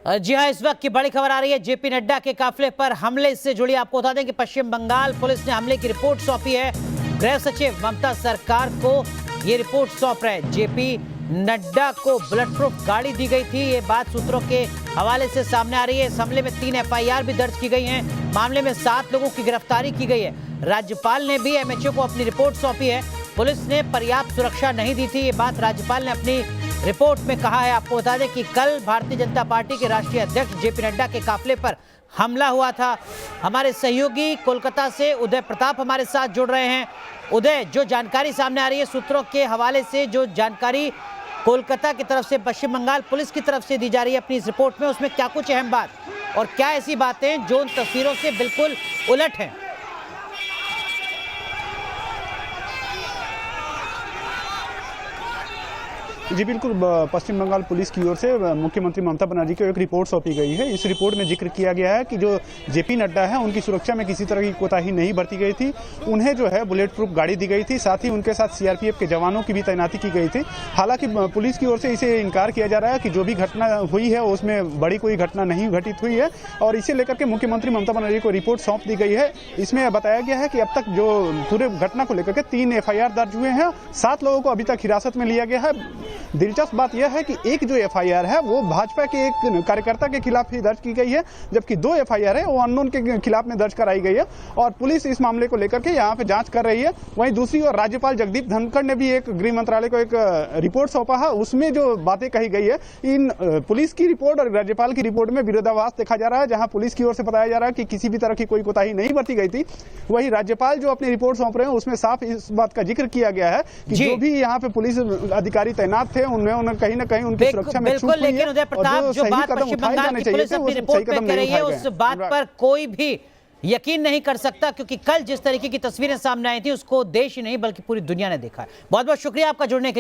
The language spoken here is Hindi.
जी हां, इस वक्त की बड़ी खबर आ रही है जेपी नड्डा के काफिले पर हमले से जुड़ी। आपको बता दें कि पश्चिम बंगाल पुलिस ने हमले की रिपोर्ट सौंपी है। गृह सचिव ममता सरकार को ये रिपोर्ट सौंप रहे हैं। जेपी नड्डा को बुलेट प्रूफ गाड़ी दी गई थी, ये बात सूत्रों के हवाले से सामने आ रही है। इस हमले में 3 एफआईआर भी दर्ज की गई हैं। मामले में 7 लोगों की गिरफ्तारी की गई है। राज्यपाल ने भी एमएचओ को अपनी रिपोर्ट सौंपी है। पुलिस ने पर्याप्त सुरक्षा नहीं दी थी, ये बात राज्यपाल ने अपनी रिपोर्ट में कहा है। आपको बता दें कि कल भारतीय जनता पार्टी के राष्ट्रीय अध्यक्ष जेपी नड्डा के काफिले पर हमला हुआ था। हमारे सहयोगी कोलकाता से उदय प्रताप हमारे साथ जुड़ रहे हैं। उदय, जो जानकारी सामने आ रही है सूत्रों के हवाले से, जो जानकारी कोलकाता की तरफ से पश्चिम बंगाल पुलिस की तरफ से दी जा रही है अपनी इस रिपोर्ट में, उसमें क्या कुछ अहम बात और क्या ऐसी बातें जो उन तस्वीरों से बिल्कुल उलट हैं? जी बिल्कुल, पश्चिम बंगाल पुलिस की ओर से मुख्यमंत्री ममता बनर्जी को एक रिपोर्ट सौंपी गई है। इस रिपोर्ट में जिक्र किया गया है कि जो जेपी नड्डा है उनकी सुरक्षा में किसी तरह की कोताही नहीं बरती गई थी। उन्हें जो है बुलेट प्रूफ गाड़ी दी गई थी, साथ ही उनके साथ सीआरपीएफ के जवानों की भी तैनाती की गई थी। हालांकि पुलिस की ओर से इसे इनकार किया जा रहा है कि जो भी घटना हुई है उसमें बड़ी कोई घटना नहीं घटित हुई है, और इसे लेकर के मुख्यमंत्री ममता बनर्जी को रिपोर्ट सौंप दी गई है। इसमें बताया गया है कि अब तक जो पूरे घटना को लेकर के 3 एफआईआर दर्ज हुए हैं, 7 लोगों को अभी तक हिरासत में लिया गया है। दिलचस्प बात यह है कि एक जो एफआईआर है वो भाजपा के एक कार्यकर्ता के खिलाफ ही दर्ज की गई है, जबकि 2 एफआईआर है वो अननोन के खिलाफ में दर्ज कराई गई है, और पुलिस इस मामले को लेकर के यहाँ पे जांच कर रही है। वहीं दूसरी ओर राज्यपाल जगदीप धनखड़ ने भी एक गृह मंत्रालय को एक रिपोर्ट सौंपा है। उसमें जो बातें कही गई है, इन पुलिस की रिपोर्ट और राज्यपाल की रिपोर्ट में विरोधाभास देखा जा रहा है। जहां पुलिस की ओर से बताया जा रहा है कि किसी भी तरह की कोई कोताही नहीं बरती गई थी, वहीं राज्यपाल जो अपनी रिपोर्ट सौंप रहे हैं उसमें साफ इस बात का जिक्र किया गया है कि जो भी यहाँ पे पुलिस अधिकारी तैनात थे उनमें कहीं ना कहीं उनकी सुरक्षा में चूक हुई है। लेकिन उदय प्रताप, जो बात पश्चिम बंगाल की पुलिस अपनी रिपोर्ट में कह रही है उस बात पर कोई भी यकीन नहीं कर सकता, क्योंकि कल जिस तरीके की तस्वीरें सामने आई थी उसको देश ही नहीं बल्कि पूरी दुनिया ने देखा है। बहुत बहुत शुक्रिया आपका जुड़ने के लिए।